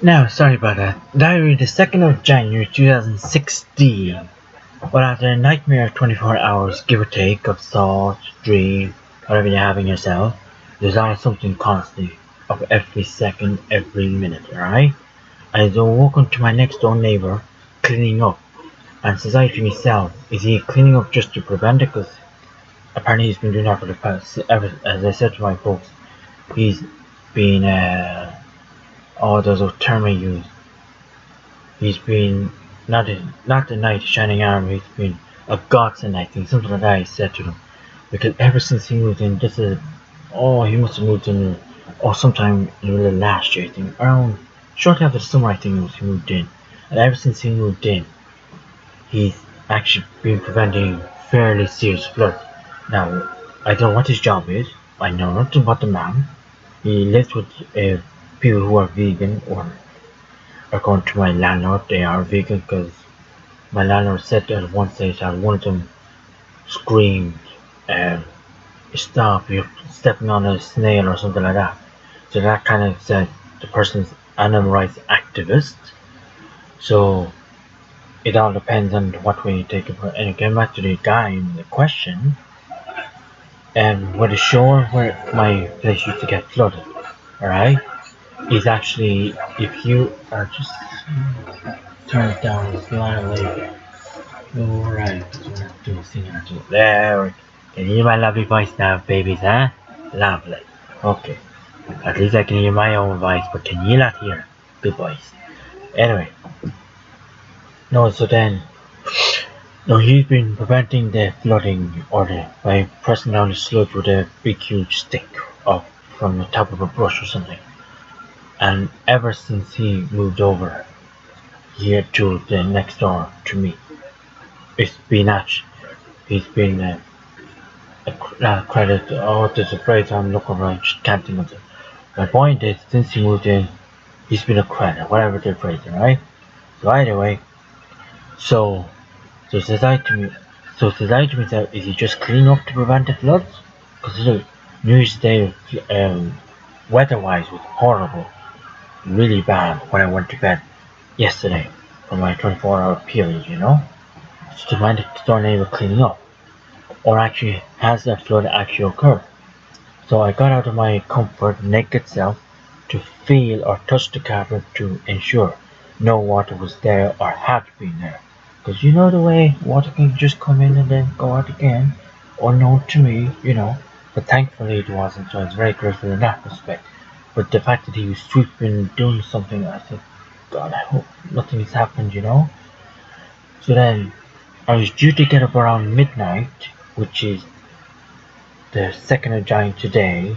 Now, sorry about that. Diary, the 2nd of January 2016. Well, after a nightmare of 24 hours, give or take, of thought, dream, whatever you're having yourself, there's always something constantly of every second, every minute, alright? I was woken to my next door neighbour cleaning up, and says I to myself, is he cleaning up just to prevent it? Because apparently he's been doing that for the past, ever, as I said to my folks, he's been, oh, there's a term I use. He's been not the knight shining armor. He's been a godsend, I think, something like that. I said to them because ever since he moved in, this is he must have moved in sometime in the last year, I think, around shortly after the summer. I think it was he moved in, and ever since he moved in, he's actually been preventing fairly serious floods. Now, I don't know what his job is. I know nothing about the man. He lives with people who are vegan or according to my landlord, they are vegan because my landlord said at one stage that one of them screamed, "Stop! You're stepping on a snail" or something like that. So that kind of said the person's animal rights activist. So it all depends on what way you take it. And again, back to the guy in the question, where the shore where my place used to get flooded, alright, is actually if you are just turn it down slightly. Alright, there. Can you hear my lovely voice now, babies, huh? Lovely. Okay. At least I can hear my own voice, but can you not hear? Good voice. Anyway. No, so then. No, he's been preventing the flooding by pressing down the sludge with a big huge stick up from the top of a brush or something. And ever since he moved over here to the next door to me, it's been he's been credit. Oh, there's a phrase I'm looking for. I just can't think of it. My point is, since he moved in, he's been a credit, whatever the phrase, right? So either way, so says I to me, myself, is he just cleaning up to prevent the floods? Because look, New Year's Day, weather-wise, was horrible, really bad when I went to bed yesterday for my 24-hour period, you know. So to my next door neighbor cleaning up, or actually has that flood actually occurred? So I got out of my comfort naked self to feel or touch the carpet to ensure no water was there or had been there. Because you know the way water can just come in and then go out again, unknown to me, you know. But thankfully it wasn't, so I was very grateful in that respect. But the fact that he was sweeping, doing something, I said, God, I hope nothing has happened, you know. So then I was due to get up around midnight, which is the 2nd of January today,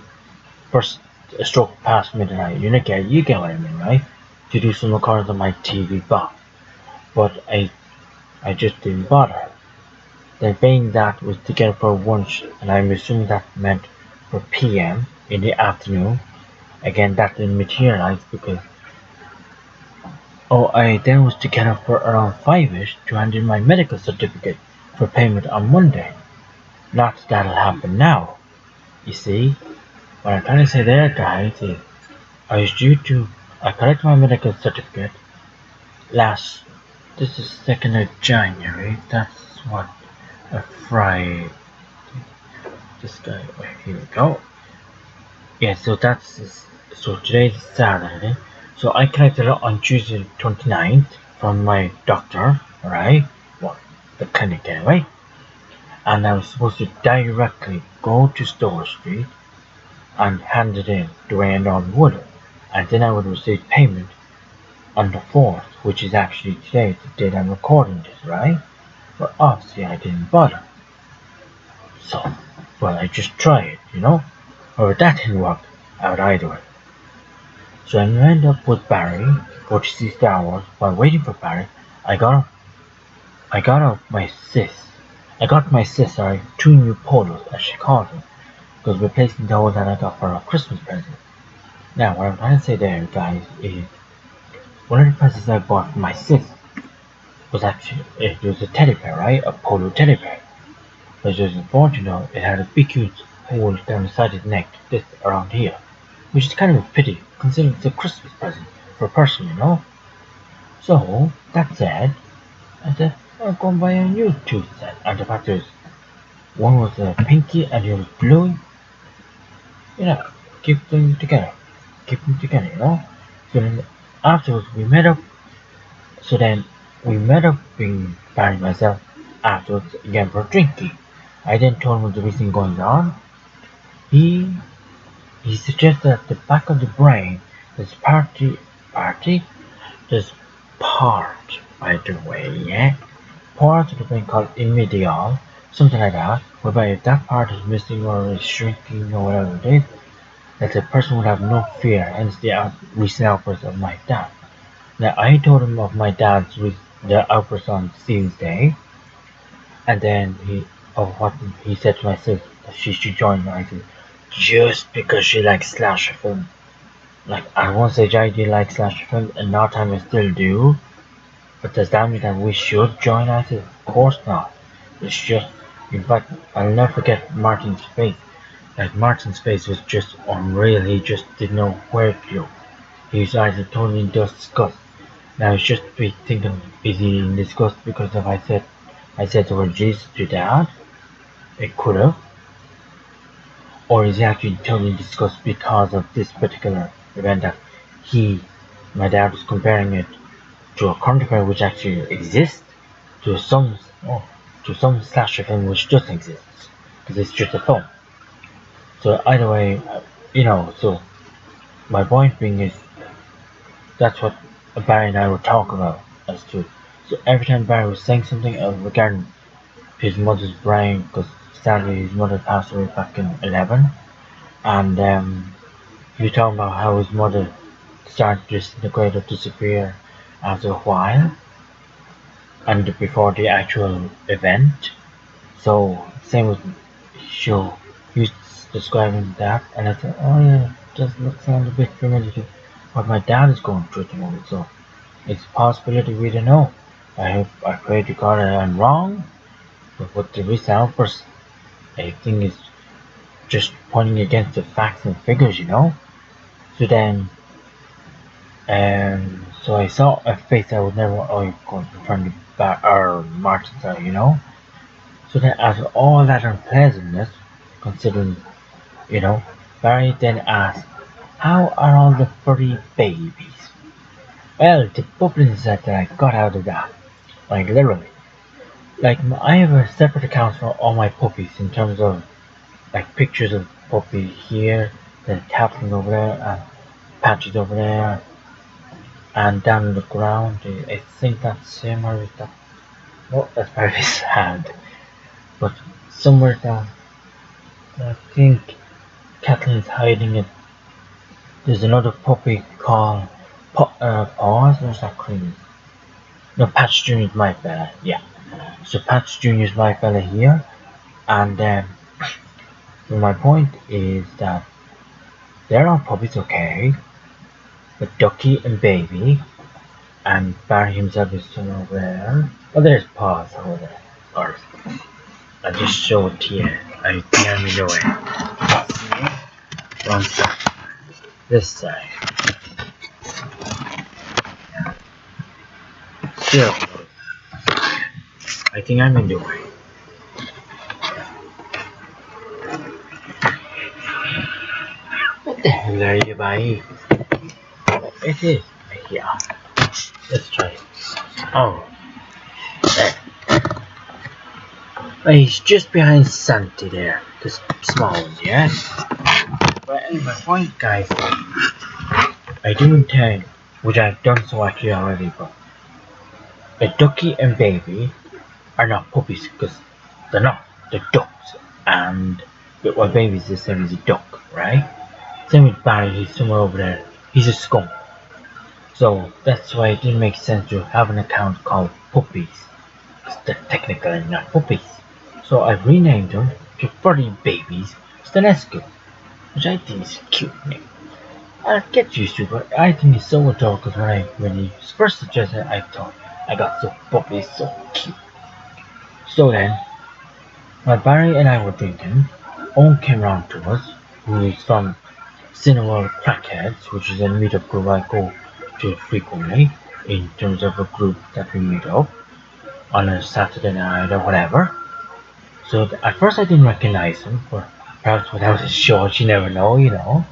first a stroke past midnight. You get what I mean, right? To do some recordings on my TV box. But I just didn't bother. Then being that was to get up for lunch, and I'm assuming that meant for PM in the afternoon. Again, that didn't materialize because I then was to get up for around 5ish to hand in my medical certificate for payment on Monday. Not that that'll happen now. You see, what I'm trying to say there, guys, is I collected my medical certificate this is 2nd of January, that's what, a Friday, this guy, wait, here we go. Yeah, so today's Saturday, so I collected it on Tuesday 29th from my doctor, alright, well, the clinic anyway, and I was supposed to directly go to Store Street and hand it in the way I normally would, and then I would receive payment on the 4th, which is actually today, the date I'm recording this, right? But obviously I didn't bother. So, well, I just tried it, you know? Or if that didn't work, I would either. So I ended up with Barry, 46 hours. While waiting for Barry, I got my sis, sorry, 2 new polos, as she called them, because replacing the one that I got for a Christmas present. Now, what I'm trying to say there, guys, is one of the presents I bought for my sis was actually, it was a teddy bear, right? A polo teddy bear. But just unfortunate, it had a big huge hole down the side of the neck, this around here. Which is kind of a pity, considering it's a Christmas present for a person, you know. So that said, I said, I'll go and buy a new two set. And the fact is, one was pinky and the other was blue. You know, keep them together. Keep them together, you know. So then afterwards we met up. So then we met up being Barry and myself afterwards again for drinking. I then told him the reason going on. He suggested at the back of the brain there's there's part, by the way, yeah? Part of the brain called medial, something like that, whereby if that part is missing or is shrinking or whatever it is, that the person would have no fear, hence the recent outburst of my dad. Now I told him of my dad's the outburst on Stephen's Day, and then of what he said to my sister that she should join me. I said, just because she likes slasher film. Like, at one stage I did like slasher films, and now time I still do. But does that mean that we should join? I said, of course not. It's just, in fact, I'll never forget Martin's face. Like, Martin's face was just unreal. He just didn't know where to look. His eyes were totally in disgust. Now he's just be thinking, is he in disgust because of I said the word Jesus to Dad? It could have. Or is he actually totally in disgust because of this particular event that my dad was comparing it to a current affair which actually exists, to some slasher film which doesn't exist, because it's just a film. So either way, so my point being is, that's what Barry and I were talking about as to. So every time Barry was saying something regarding his mother's brain, because sadly his mother passed away back in 11, and he was talking about how his mother started to disintegrate or disappear after a while, and before the actual event. So same with show. He was describing that, and I said, oh yeah, it does sound a bit familiar to what my dad is going through at the moment. So it's a possibility we don't know. I pray to God I'm wrong, but what the recent outburst, I think, is just pointing against the facts and figures, you know. So then, so I saw a face I would never go in front of Martin's eye, you know. So then, after all that unpleasantness, considering, Barry then asked, "How are all the furry babies?" Well, the bubblings that I got out of that, like literally, like I have a separate account for all my puppies in terms of like pictures of puppy here, then tapping over there, and patches over there, and down on the ground. I think that's similar with that. Well, that's very sad. But somewhere down, I think Kathleen's hiding it. There's another puppy called Paws. Where's that cream? No, Patch Jr. is my fella. Yeah. So Patch Jr. is my fella here, and so my point is that they're all puppies, okay, but Ducky and Baby, and Barry himself is somewhere over there. Oh, there's Paws over there. Or I just show it to you. I can't me away. See? Wrong side. This side. Yeah. Still, I think I'm in the way. What the hell are you buying? It is. Yeah. Let's try it. Oh. There. He's just behind Santi there. The small one, yeah? But anyway, my point, guys, I do intend, which I've done so actually already, but a Ducky and Baby are not puppies, because they're not. They're ducks. And Baby's the same as a duck, right? Same with Barry, he's somewhere over there. He's a skunk. So that's why it didn't make sense to have an account called Puppies, because they're technically not puppies. So I've renamed them to Furry Babies Stanescu, which I think is a cute name. I'll get used to it, but I think it's so adult because when he first suggested it, I thought I got so puppy, so cute. So then, while Barry and I were drinking, Owen came round to us, who is from Cineworld Crackheads, which is a meetup group I go to frequently in terms of a group that we meet up on a Saturday night or whatever. So at first I didn't recognize him, or perhaps without his shorts, you never know, you know.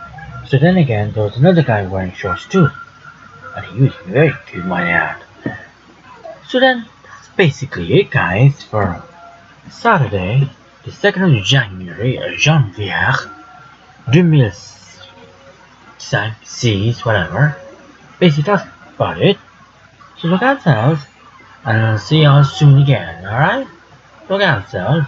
So then again, there was another guy wearing shorts too, and he was very cute, might I add. So then, that's basically it, guys, for Saturday, the 2nd of January, Janvier 2005, 6, whatever. Basically, that's about it. So look out, yourselves, and I'll see y'all soon again, alright? Look out, yourselves.